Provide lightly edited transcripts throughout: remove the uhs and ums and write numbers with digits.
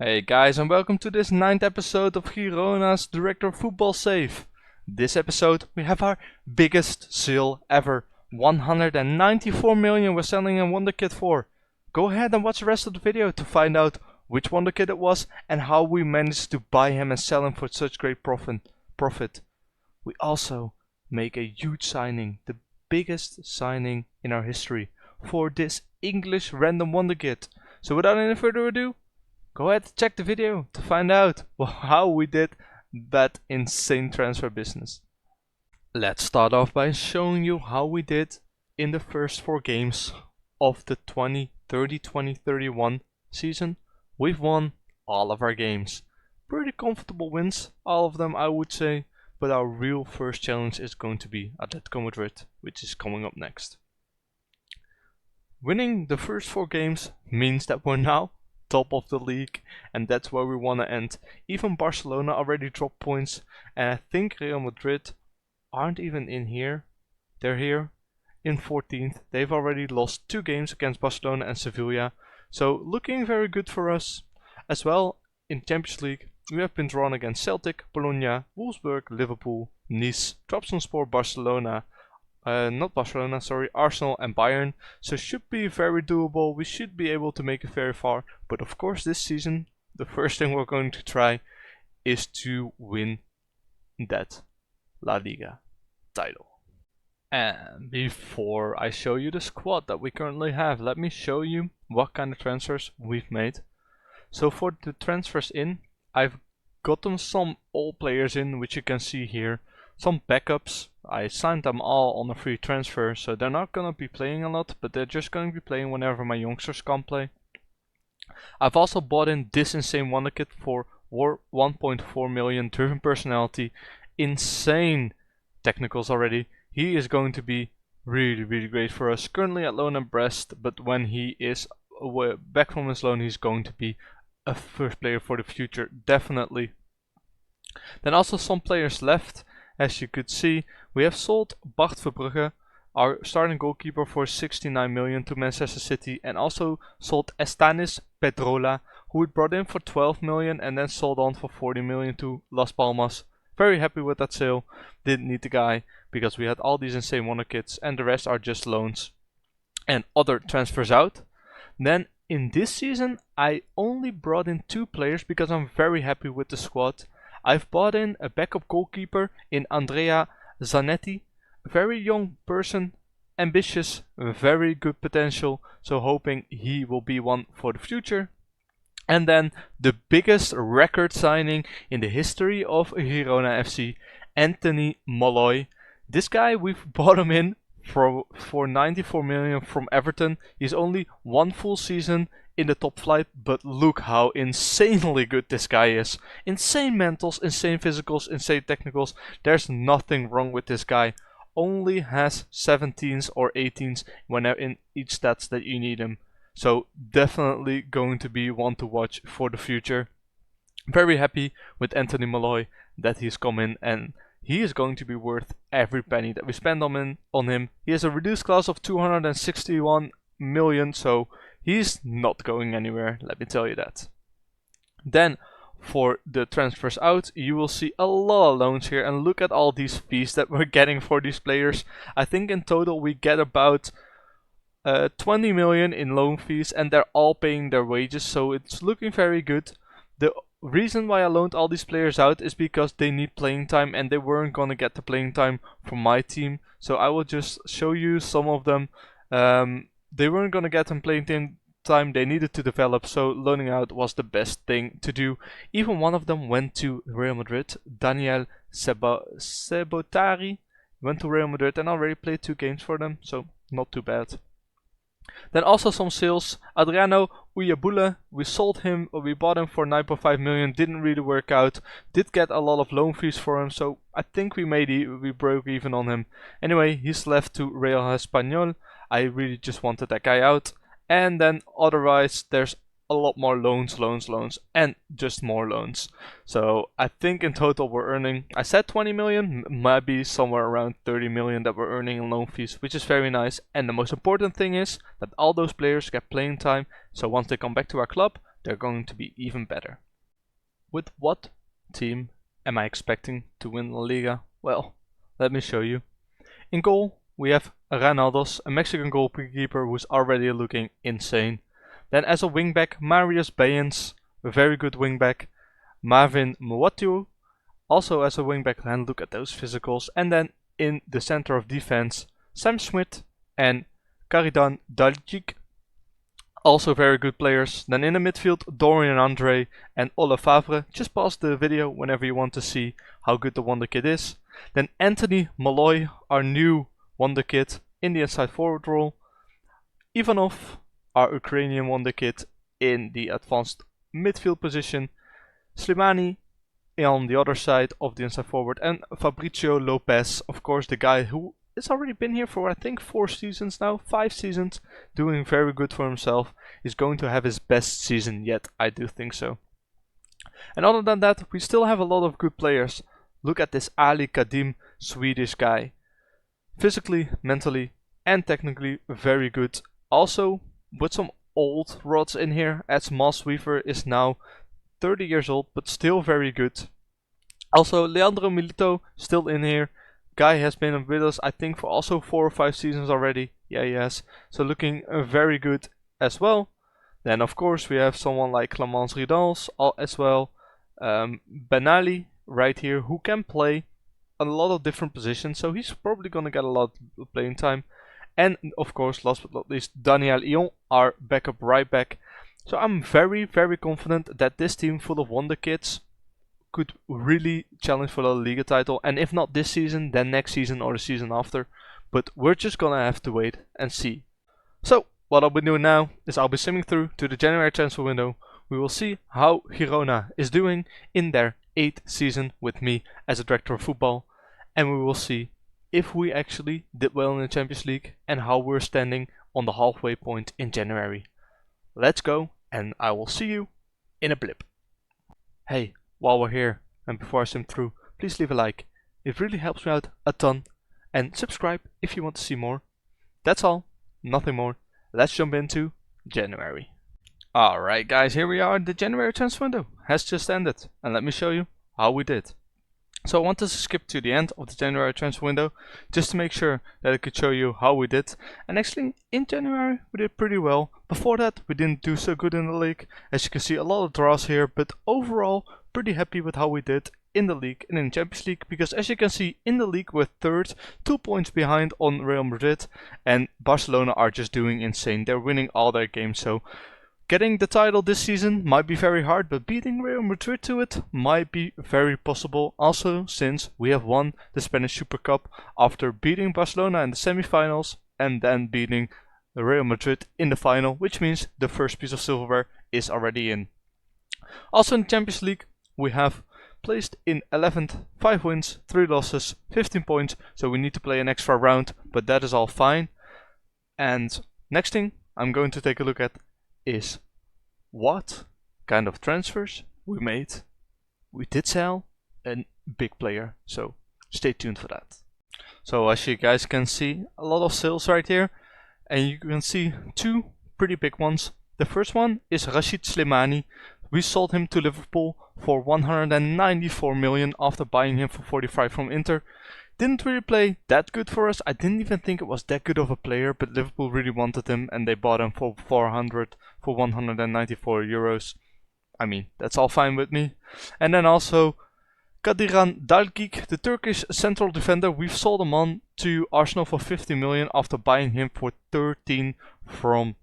Hey guys, and welcome to this 9th episode of Girona's Director of Football Save. This episode we have our biggest sale ever. 194 million we're selling a wonder kit for. Go ahead and watch the rest of the video to find out which wonder kit it was and how we managed to buy him and sell him for such great profit. We also make a huge signing, the biggest signing in our history, for this English random wonder kit. So without any further ado, go ahead and check the video to find out how we did that insane transfer business. Let's start off by showing you how we did in the first 4 games of the 2030-2031 season. We've won all of our games. Pretty comfortable wins, all of them I would say, but our real first challenge is going to be Atletico Madrid, which is coming up next. Winning the first 4 games means that we're now top of the league, and that's where we want to end. Even Barcelona already dropped points, and I think Real Madrid aren't even in here. They're here in 14th. They've already lost 2 games against Barcelona and Sevilla, so looking very good for us. As well, in Champions League we have been drawn against Celtic, Bologna, Wolfsburg, Liverpool, Nice, Trabzonspor, Barcelona, Arsenal and Bayern, so should be very doable. We should be able to make it very far, but of course this season the first thing we're going to try is to win that La Liga title. And before I show you the squad that we currently have, let me show you what kind of transfers we've made. So for the transfers in, I've gotten some old players in, which you can see here. Some backups, I signed them all on a free transfer, so they're not gonna be playing a lot, but they're just going to be playing whenever my youngsters can't play. I've also bought in this insane wonder kit for 1.4 million, driven personality, insane technicals already. He is going to be really great for us, currently at loan at Brest, but when he is back from his loan he's going to be a first player for the future, definitely. Then also some players left. As you could see, we have sold Bart Verbrugge, our starting goalkeeper, for 69 million to Manchester City, and also sold Estanis Pedrola, who we brought in for 12 million and then sold on for 40 million to Las Palmas. Very happy with that sale. Didn't need the guy because we had all these insane wonder kits and the rest are just loans and other transfers out. Then in this season I only brought in 2 players because I'm very happy with the squad. I've bought in a backup goalkeeper in Andrea Zanetti, very young person, ambitious, very good potential, so hoping he will be one for the future. And then the biggest record signing in the history of Girona FC, Anthony Molloy. This guy, we've bought him in for 94 million from Everton. He's only 1 full season in the top flight, but look how insanely good this guy is. Insane mentals, insane physicals, insane technicals. There's nothing wrong with this guy. Only has 17s or 18s whenever in each stats that you need him. So definitely going to be one to watch for the future. Very happy with Anthony Molloy that he's come in, and he is going to be worth every penny that we spend on him. He has a reduced class of 261 million, so he's not going anywhere, let me tell you that. Then for the transfers out, you will see a lot of loans here, and look at all these fees that we're getting for these players. I think in total we get about 20 million in loan fees, and they're all paying their wages, so it's looking very good. The reason why I loaned all these players out is because they need playing time and they weren't gonna get the playing time from my team, so I will just show you some of them. They weren't gonna get them playing time, they needed to develop, so loaning out was the best thing to do. Even one of them went to Real Madrid. Daniel Sebotari went to Real Madrid and already played 2 games for them, so not too bad. Then also some sales. Adriano Uyabule, we sold him, or we bought him for 9.5 million, didn't really work out. Did get a lot of loan fees for him, so I think we broke even on him. Anyway, he's left to Real Español. I really just wanted that guy out. And then otherwise there's a lot more loans, and just more loans. So I think in total we're earning, I said 20 million, maybe somewhere around 30 million that we're earning in loan fees, which is very nice. And the most important thing is that all those players get playing time, so once they come back to our club, they're going to be even better. With what team am I expecting to win La Liga? Well, let me show you. In goal, we have Ronaldos, a Mexican goalkeeper who's already looking insane. Then as a wingback, Marius Bayens, a very good wingback. Marvin Muatu, also as a wingback, and look at those physicals. And then in the center of defense, Sam Schmidt and Karidan Daljic, also very good players. Then in the midfield, Dorian Andre and Ole Favre. Just pause the video whenever you want to see how good the Wonder Kid is. Then Anthony Malloy, our new Wonder Kid in the inside forward role. Ivanov, our Ukrainian Wonder Kid in the advanced midfield position. Slimani on the other side of the inside forward. And Fabricio Lopez, of course, the guy who has already been here for I think 4 seasons now, 5 seasons, doing very good for himself. He's going to have his best season yet, I do think so. And other than that, we still have a lot of good players. Look at this Ali Kadim Swedish guy. Physically, mentally and technically very good. Also with some old rods in here, as Moss Weaver is now 30 years old but still very good. Also Leandro Milito still in here. Guy has been with us I think for also 4 or 5 seasons already. Yeah, he has. So looking very good as well. Then of course we have someone like Clemence Ridals as well. Benali right here, who can play a lot of different positions, so he's probably gonna get a lot of playing time. And of course, last but not least, Daniel Ion, our backup right back. So I'm very confident that this team full of Wonder Kids could really challenge for the Liga title, and if not this season, then next season or the season after. But we're just gonna have to wait and see. So what I'll be doing now is I'll be simming through to the January transfer window. We will see how Girona is doing in their 8th season with me as a director of football, and we will see if we actually did well in the Champions League and how we're standing on the halfway point in January. Let's go, and I will see you in a blip. Hey, while we're here and before I sim through, please leave a like. It really helps me out a ton, and subscribe if you want to see more. That's all, nothing more. Let's jump into January. Alright guys, here we are. The January transfer window has just ended, and let me show you how we did. So I wanted to skip to the end of the January transfer window just to make sure that I could show you how we did. And actually in January we did pretty well. Before that we didn't do so good in the league. As you can see, a lot of draws here, but overall pretty happy with how we did in the league and in the Champions League, because as you can see in the league we're third, 2 points behind on Real Madrid, and Barcelona are just doing insane. They're winning all their games, so getting the title this season might be very hard, but beating Real Madrid to it might be very possible. Also, since we have won the Spanish Super Cup after beating Barcelona in the semi-finals and then beating Real Madrid in the final, which means the first piece of silverware is already in. Also in the Champions League we have placed in 11th, 5 wins, 3 losses, 15 points, so we need to play an extra round, but that is all fine. And next thing I'm going to take a look at is what kind of transfers we made. We did sell a big player, so stay tuned for that. So as you guys can see, a lot of sales right here, and you can see 2 pretty big ones. The first one is Rashid Slimani. We sold him to Liverpool for 194 million after buying him for 45 from Inter. Didn't really play that good for us. I didn't even think it was that good of a player, but Liverpool really wanted him and they bought him for 194 euros. I mean, that's all fine with me. And then also Kadiran Dalgic, the Turkish central defender. We've sold him on to Arsenal for 50 million after buying him for 13 from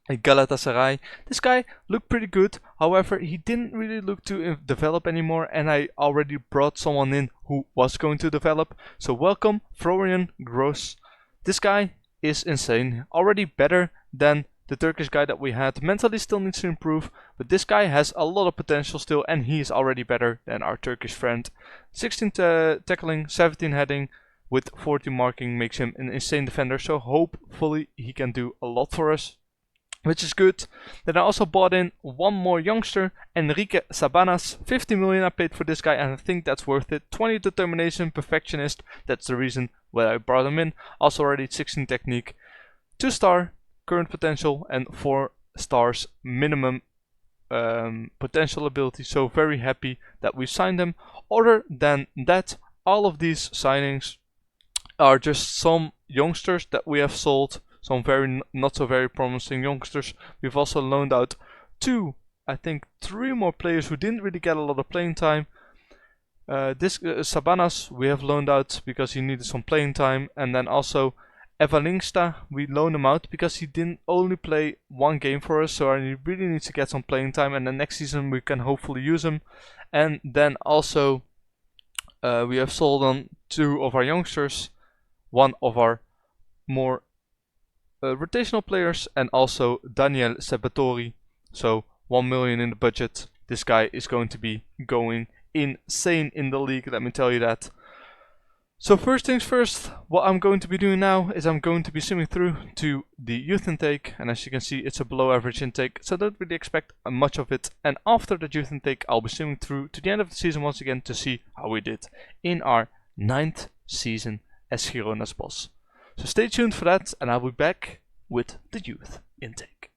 Galatasaray. This guy looked pretty good, however he didn't really look to develop anymore, and I already brought someone in who was going to develop. So welcome Florian Gross. This guy is insane, already better than the Turkish guy that we had. Mentally still needs to improve, but this guy has a lot of potential still, and he is already better than our Turkish friend. 16 tackling, 17 heading with 40 marking makes him an insane defender, so hopefully he can do a lot for us, which is good. Then I also bought in one more youngster, Enrique Sabanas. 50 million I paid for this guy, and I think that's worth it. 20 determination, perfectionist, that's the reason why I brought him in. Also already 16 technique, 2-star current potential, and 4 stars minimum potential ability. So very happy that we signed them. Other than that, all of these signings are just some youngsters that we have sold. Some very not so very promising youngsters. We've also loaned out I think three more players who didn't really get a lot of playing time. This Sabanas we have loaned out because he needed some playing time, and then also Evalingsta we loaned him out because he didn't only play one game for us, so he really needs to get some playing time, and then next season we can hopefully use him. And then also we have sold on two of our youngsters, one of our more rotational players, and also Daniel Sebatori. So 1 million in the budget. This guy is going to be going insane in the league, let me tell you that. So first things first, what I'm going to be doing now is I'm going to be swimming through to the youth intake, and as you can see it's a below average intake, so don't really expect much of it. And after the youth intake I'll be swimming through to the end of the season once again to see how we did in our 9th season as Girona's boss. So stay tuned for that, and I'll be back with the youth intake.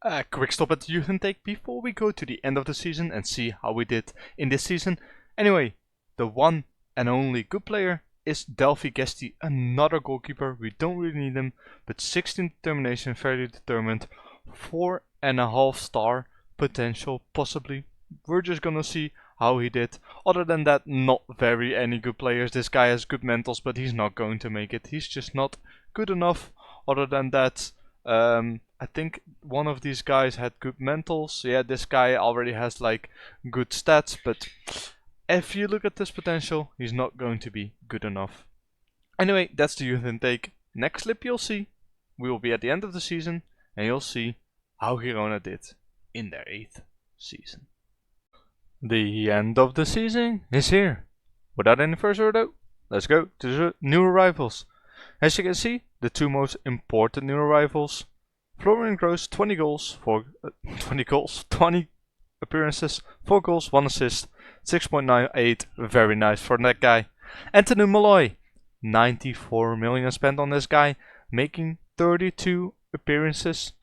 A quick stop at the youth intake before we go to the end of the season and see how we did in this season. Anyway, the one and only good player is Delphi Gesti, another goalkeeper. We don't really need him, but 16 determination, very determined, 4.5 star potential, possibly. We're just gonna see how he did. Other than that, not very any good players. This guy has good mentals, but he's not going to make it. He's just not good enough. Other than that, I think one of these guys had good mentals. Yeah, this guy already has like good stats, but if you look at this potential, he's not going to be good enough. Anyway, that's the youth intake. Next clip you'll see, we will be at the end of the season, and you'll see how Girona did in their 8th season. The end of the season is here. Without any further ado, let's go to the new arrivals. As you can see, the two most important new arrivals. Florian Gross, 20 appearances, 4 goals, 1 assist, 6.98, very nice for that guy. Anthony Malloy, 94 million spent on this guy, making 32 appearances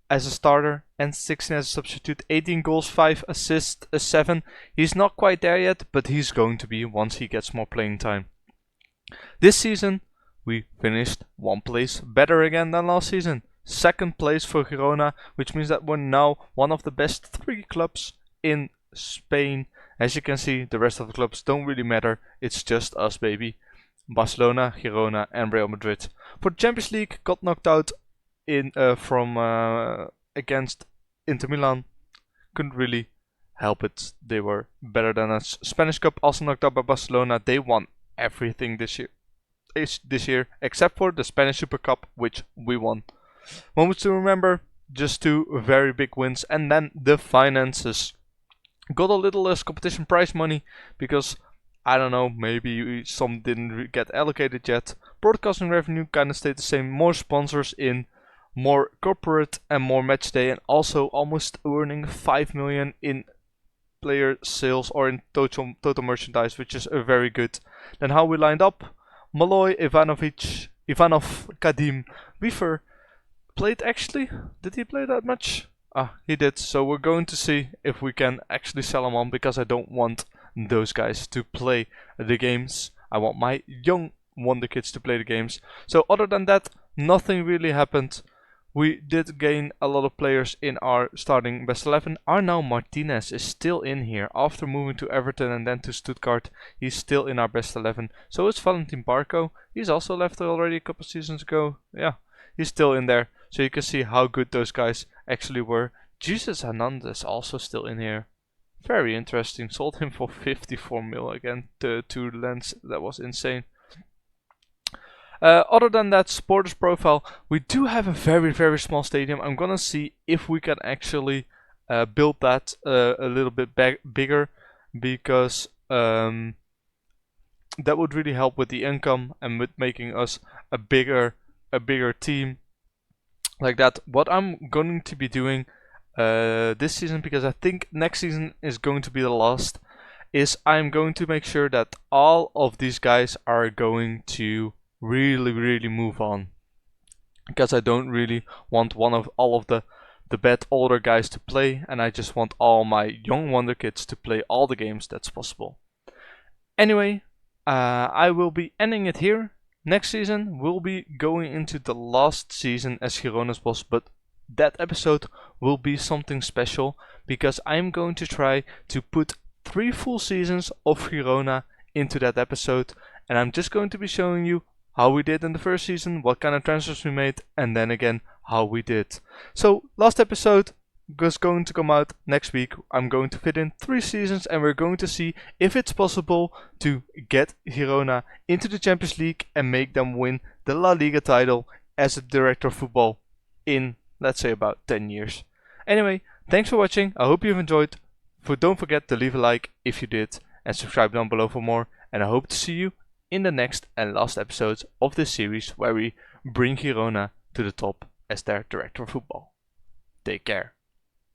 as a starter and 16 as a substitute, 18 goals, 5 assists, a 7. He's not quite there yet, but he's going to be once he gets more playing time. This season, we finished 1 place better again than last season. 2nd place for Girona, which means that we're now one of the best 3 clubs in Spain. As you can see, the rest of the clubs don't really matter. It's just us, baby. Barcelona, Girona, and Real Madrid. For the Champions League, got knocked out against Inter Milan. Couldn't really help it. They were better than us. Spanish Cup also knocked out by Barcelona. They won everything this year, except for the Spanish Super Cup, which we won. Moments to remember, just 2 very big wins, and then the finances. Got a little less competition prize money because, I don't know, maybe some didn't get allocated yet. Broadcasting revenue kind of stayed the same, more sponsors in, more corporate and more match day, and also almost earning 5 million in player sales or in total merchandise, which is very good. Then how we lined up: Malloy, Ivanov, Kadim, Wiefer. Played actually? Did he play that much? Ah, he did. So we're going to see if we can actually sell him on, because I don't want those guys to play the games. I want my young wonder kids to play the games. So other than that, nothing really happened. We did gain a lot of players in our starting best 11. Arnau Martinez is still in here after moving to Everton and then to Stuttgart. He's still in our best 11. So is Valentin Barco. He's also left already a couple seasons ago. Yeah, he's still in there. So you can see how good those guys actually were. Jesus Hernandez also still in here. Very interesting. Sold him for 54 mil again to Lens. That was insane. Other than that, supporters profile, we do have a very, very small stadium. I'm gonna see if we can actually build that a little bit bigger, because that would really help with the income and with making us a bigger team like that. What I'm going to be doing this season, because I think next season is going to be the last, is I'm going to make sure that all of these guys are going to really move on, because I don't really want all of the the bad older guys to play, and I just want all my young wonder kids to play all the games that's possible. Anyway, I will be ending it here. Next season we'll be going into the last season as Girona's boss, but that episode will be something special because I'm going to try to put 3 full seasons of Girona into that episode, and I'm just going to be showing you how we did in the first season, what kind of transfers we made, and then again how we did. So last episode is going to come out next week. I'm going to fit in 3 seasons and we're going to see if it's possible to get Girona into the Champions League and make them win the LaLiga title as a director of football in, let's say, about 10 years. Anyway, thanks for watching. I hope you've enjoyed. Don't forget to leave a like if you did and subscribe down below for more, and I hope to see you in the next and last episodes of this series where we bring Girona to the top as their director of football. Take care.